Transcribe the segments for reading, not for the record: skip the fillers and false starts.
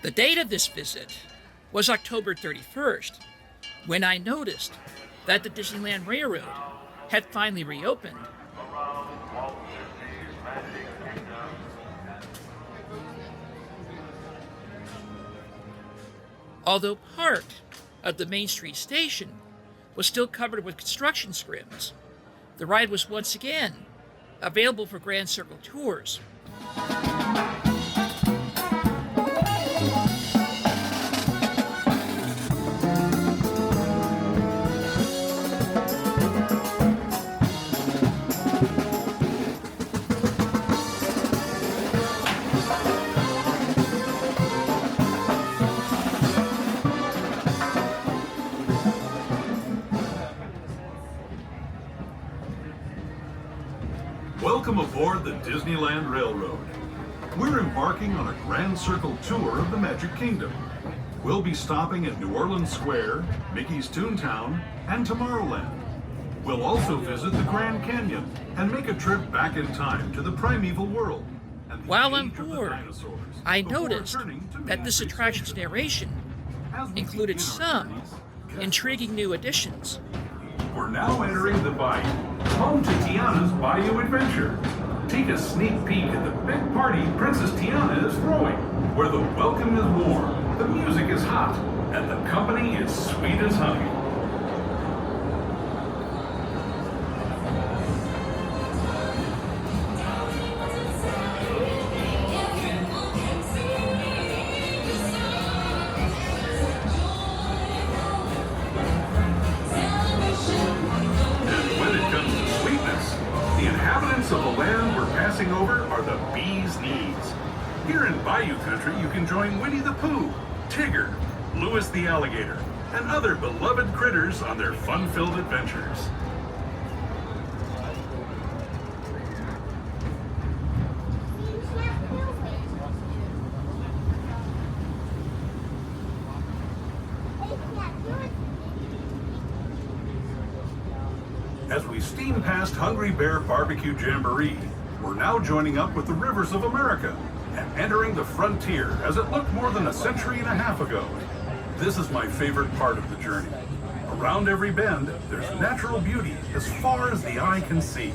The date of this visit was October 31st, when I noticed that the Disneyland Railroad had finally reopened. Although part of the Main Street station was still covered with construction scrims, the ride was once again available for Grand Circle tours. Welcome aboard the Disneyland Railroad. We're embarking on a Grand Circle tour of the Magic Kingdom. We'll be stopping at New Orleans Square, Mickey's Toontown, and Tomorrowland. We'll also visit the Grand Canyon and make a trip back in time to the Primeval world. While on board, I noticed that this attraction's narration included some intriguing new additions. We're now entering the Bayou, home to Tiana's Bayou adventure. Take a sneak peek at the big party Princess Tiana is throwing, where the welcome is warm, the music is hot, and the company is sweet as honey. Of the land we're passing over are the bee's knees. Here in Bayou country, you can join Winnie the Pooh, Tigger, Louis the Alligator, and other beloved critters on their fun-filled adventures. As we steam past Hungry Bear Barbecue Jamboree, we're now joining up with the rivers of America and entering the frontier as it looked more than a century and a half ago. This is my favorite part of the journey. Around every bend, there's natural beauty as far as the eye can see.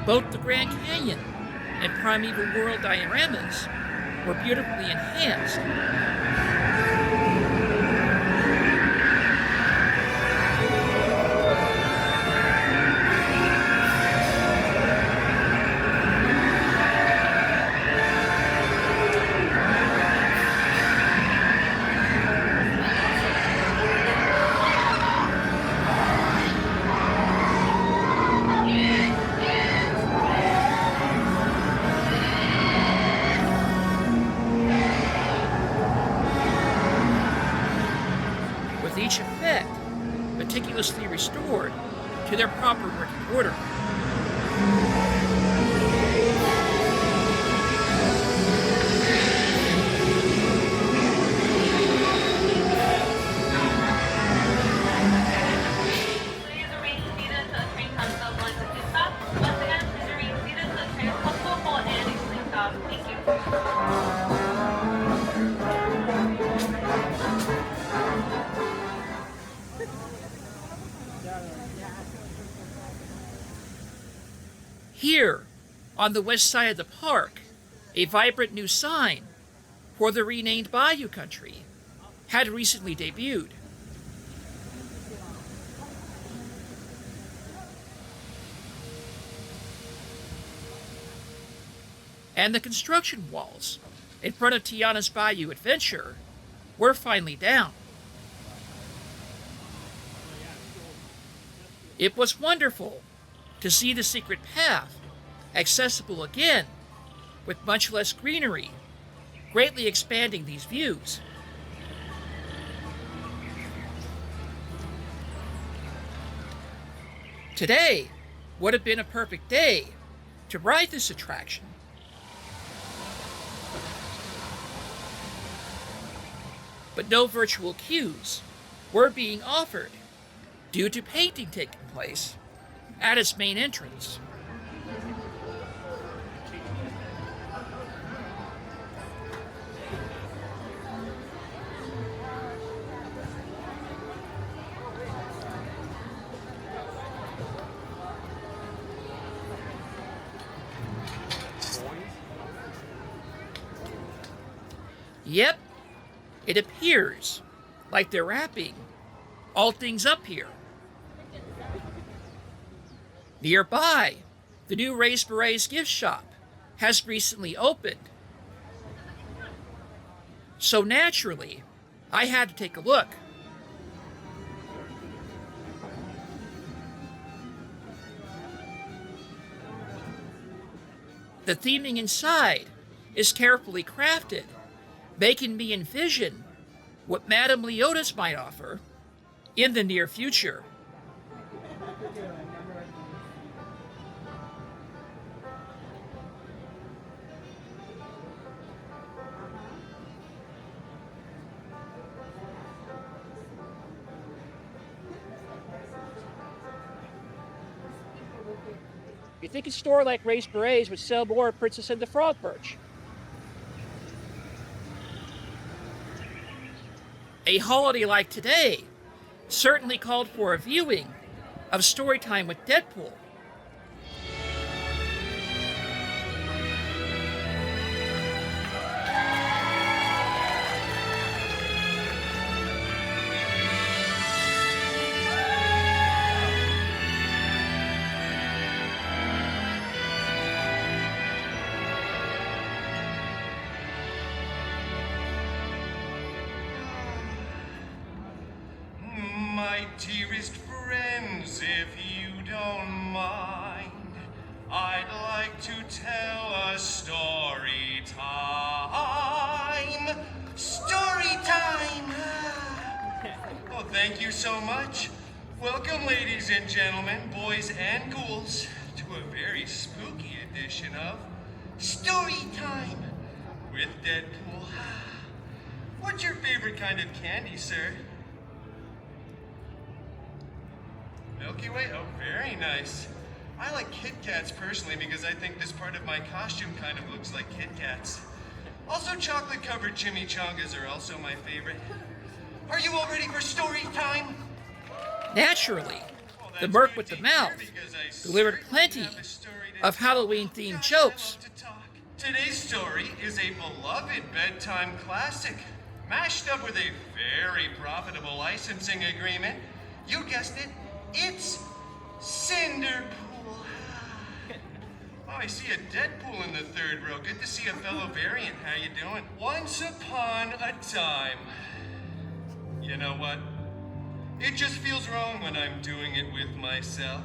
Both the Grand Canyon and Primeval World dioramas were beautifully enhanced. Each effect meticulously restored to their proper working order. Please remain seated until the train comes up once it stops. Once again, please remain seated until the train is comfortable and easily stopped. Thank you. Here, on the west side of the park, a vibrant new sign for the renamed Bayou country had recently debuted. and the construction walls in front of Tiana's Bayou adventure were finally down. It was wonderful to see the secret path accessible again, with much less greenery, greatly expanding these views. Today would have been a perfect day to ride this attraction. But no virtual queues were being offered due to painting taking place at its main entrance. Yep, it appears like they're wrapping all things up here. Nearby, the new Berets gift shop has recently opened. So naturally, I had to take a look. The theming inside is carefully crafted, making me envision what Madame Leota's might offer in the near future. You think a store like Berets would sell more Princess and the Frog merch? A holiday like today certainly called for a viewing of Storytime with Deadpool. My dearest friends, if you don't mind, I'd like to tell a story time. Story time! Well, thank you so much. Welcome, ladies and gentlemen, boys and ghouls, to a very spooky edition of Story Time with Deadpool. What's your favorite kind of candy, sir? Milky Way? Oh, very nice. I like Kit Kats personally because I think this part of my costume kind of looks like Kit Kats. Also, chocolate-covered chimichangas are also my favorite. Are you all ready for story time? Naturally, the Merc with the Mouth delivered plenty of Halloween-themed jokes. Today's story is a beloved bedtime classic, mashed up with a very profitable licensing agreement. You guessed it. It's Cinderpool. Oh, I see a Deadpool in the third row. Good to see a fellow variant. How you doing? Once upon a time. You know what? It just feels wrong when I'm doing it with myself.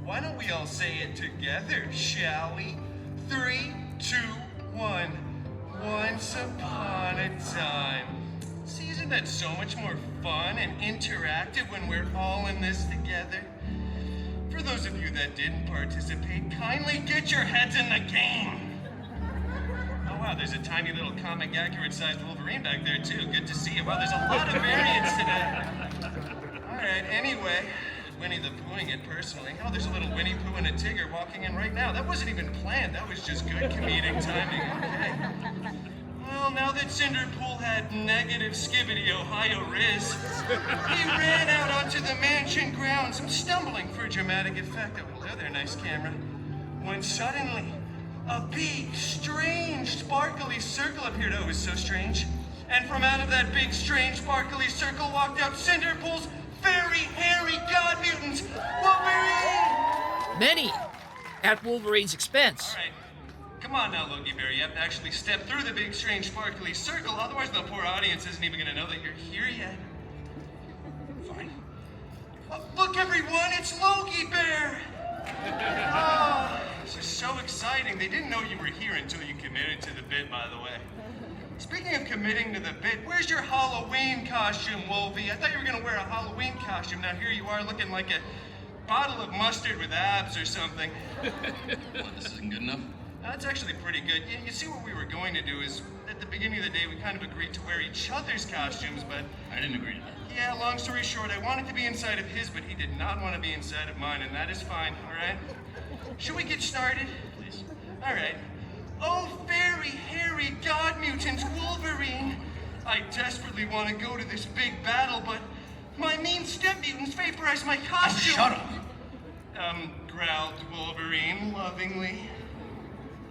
Why don't we all say it together, shall we? 3, 2, 1. Once upon a time. See, isn't that so much more fun and interactive when we're all in this together? For those of you that didn't participate, kindly get your heads in the game. Oh wow, there's a tiny little comic accurate sized Wolverine back there too. Good to see you. Wow, there's a lot of variants today. Alright, anyway, Winnie the Poohing it personally. Oh, there's a little Winnie Pooh and a Tigger walking in right now. That wasn't even planned, that was just good comedic timing. Okay. Well, now that Cinderpool had negative skibbity Ohio Riz, he ran out onto the mansion grounds, stumbling for dramatic effect. Oh, hello there, nice camera. When suddenly, a big, strange, sparkly circle appeared. Oh, it was so strange. And from out of that big, strange, sparkly circle walked out Cinderpool's very hairy god mutant, Wolverine! Many at Wolverine's expense. All right. Come on now, Logie Bear. You have to actually step through the big, strange, sparkly circle. Otherwise, the poor audience isn't even going to know that you're here yet. Fine. Oh, look, everyone, it's Logie Bear! Oh, this is so exciting. They didn't know you were here until you committed to the bit, by the way. Speaking of committing to the bit, where's your Halloween costume, Wolvie? I thought you were going to wear a Halloween costume. Now here you are looking like a bottle of mustard with abs or something. Well, this isn't good enough. That's actually pretty good. You see, what we were going to do is, at the beginning of the day, we kind of agreed to wear each other's costumes, but... I didn't agree to that. Yeah, long story short, I wanted to be inside of his, but he did not want to be inside of mine, and that is fine, all right? Should we get started? Please. All right. Oh, very hairy god mutant Wolverine! I desperately want to go to this big battle, but my mean step mutants vaporize my costume! Shut up! Growled Wolverine lovingly.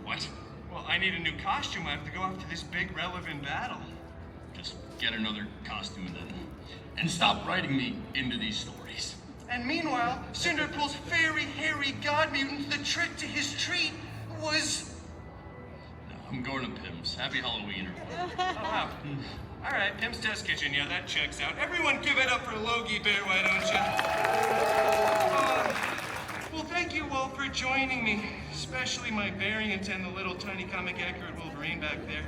What? Well, I need a new costume. I have to go off to this big relevant battle. Just get another costume then. And stop writing me into these stories. And meanwhile, Cinderpool's very hairy god mutant, the trick to his treat was... No, I'm going to Pim's. Happy Halloween. Oh, wow. All right, Pim's Test Kitchen. Yeah, that checks out. Everyone give it up for Logie Bear, why don't you? Well, thank you all for joining me, especially my variant and the little tiny comic accurate Wolverine back there,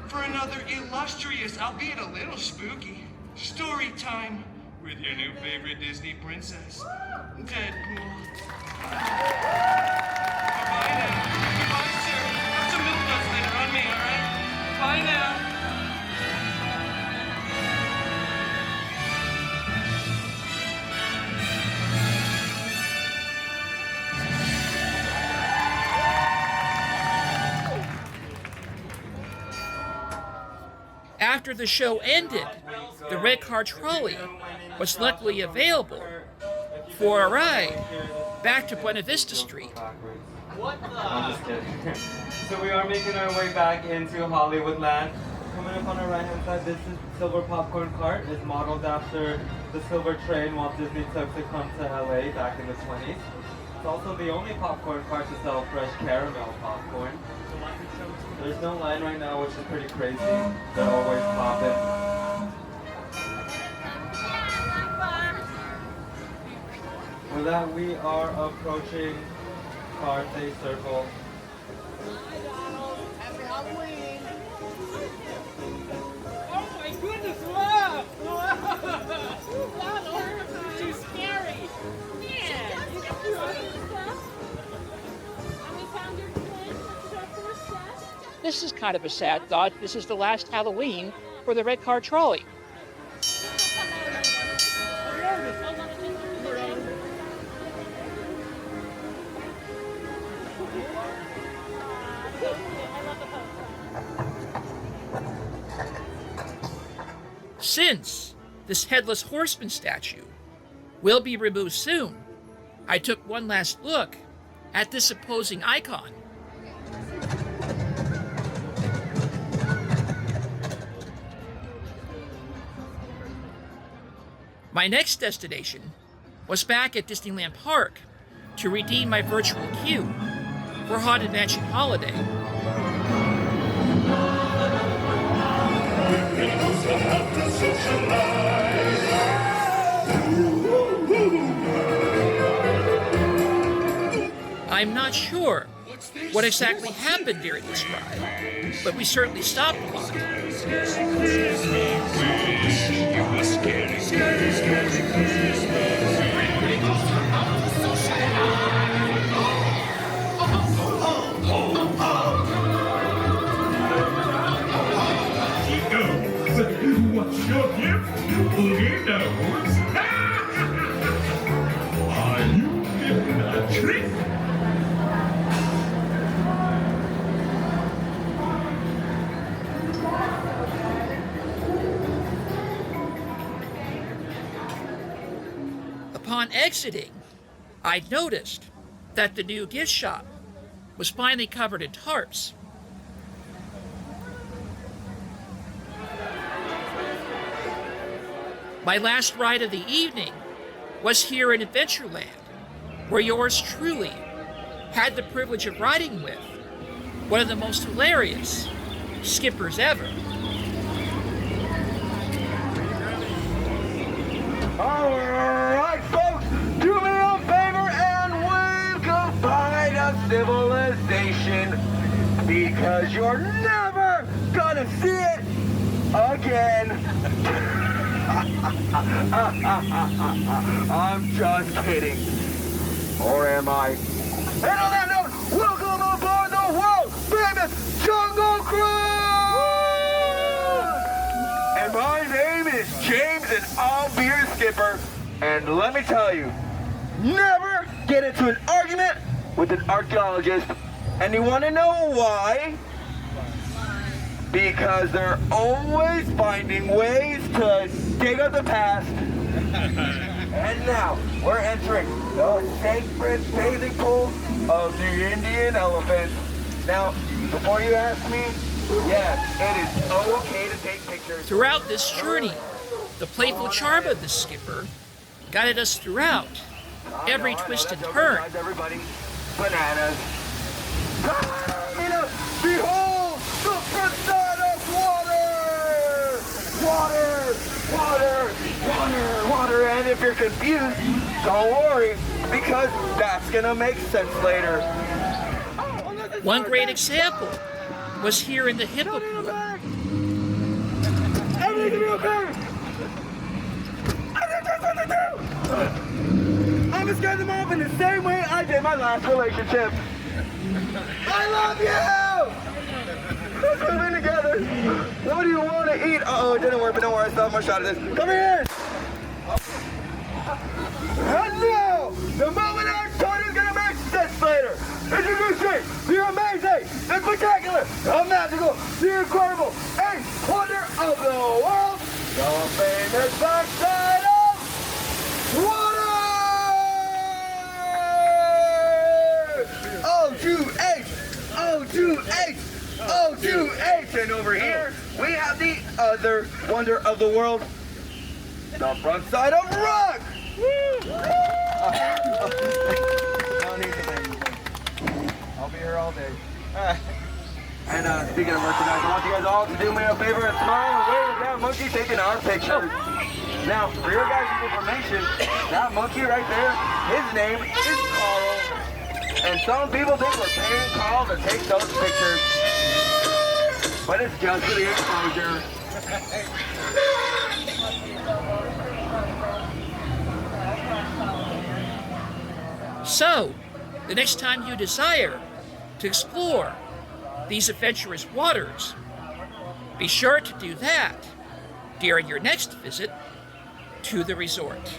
for another illustrious, albeit a little spooky, story time with your new favorite Disney princess, Deadpool. Bye now. Goodbye, sir. Have some milk duds later on me, all right? Bye now. After the show ended, the red car trolley was luckily available for a ride back to Buena Vista Street. I'm just kidding. So we are making our way back into Hollywoodland. Coming up on our right hand side, this is Silver Popcorn Cart. It's modeled after the Silver Train Walt Disney took to come to LA back in the 20s. It's also the only popcorn cart to sell fresh caramel popcorn. There's no line right now, which is pretty crazy. They're always popping. With that, we are approaching Carthay Circle. Happy Halloween! Oh my goodness, wow! That's too scary! Man! This is kind of a sad thought. This is the last Halloween for the red car trolley. Since this Headless Horseman statue will be removed soon, I took one last look at this opposing icon. My next destination was back at Disneyland Park to redeem my virtual queue for Haunted Mansion Holiday. I'm not sure what exactly happened during this ride, but we certainly stopped a lot. What's your gift? Who knows? Are you given a trick? Upon exiting, I noticed that the new gift shop was finally covered in tarps. My last ride of the evening was here in Adventureland, where yours truly had the privilege of riding with one of the most hilarious skippers ever. Alright, folks, do me a favor and wave goodbye to civilization, because you're never gonna see it again. I'm just kidding. Or am I? And on that note, welcome aboard the world famous Jungle Cruise! And my name is James, and I'll be your skipper. And let me tell you, never get into an argument with an archaeologist. And you want to know why? Because they're always finding ways to dig up the past. And now, we're entering the sacred bathing pool of the Indian elephant. Now, before you ask me, yes, it is okay to take pictures. Throughout this journey, the playful charm of the skipper guided us throughout every twist and turn. Everybody, bananas. Behold, the front side of water! Water, water, water, water. And if you're confused, don't worry, because that's gonna make sense later. One great example was here in the Hippocamp. Everything's gonna be okay! I didn't just what to do! I'm gonna scare them off in the same way I did my last relationship. I love you! Let's move in together. What do you want to eat? Uh-oh, it didn't work, but don't worry, I still have my shot at this. Come here! And now, the moment I told you is gonna make sense later. Introducing the amazing, the spectacular, the magical, the incredible, a wonder of the world, the famous backside of water! O2H! O2H! O2H! And over here, we have the other wonder of the world, the front side of rock! Don't need to make anything. I'll be here all day. And speaking of merchandise, I want you guys all to do me a favor and smile and wave at that monkey taking our picture. Now, for your guys' information, that monkey right there, his name is Carl. And some people think we're paying Carl to take those pictures. But it's just for the exposure. So, the next time you desire to explore these adventurous waters, be sure to do that during your next visit to the resort.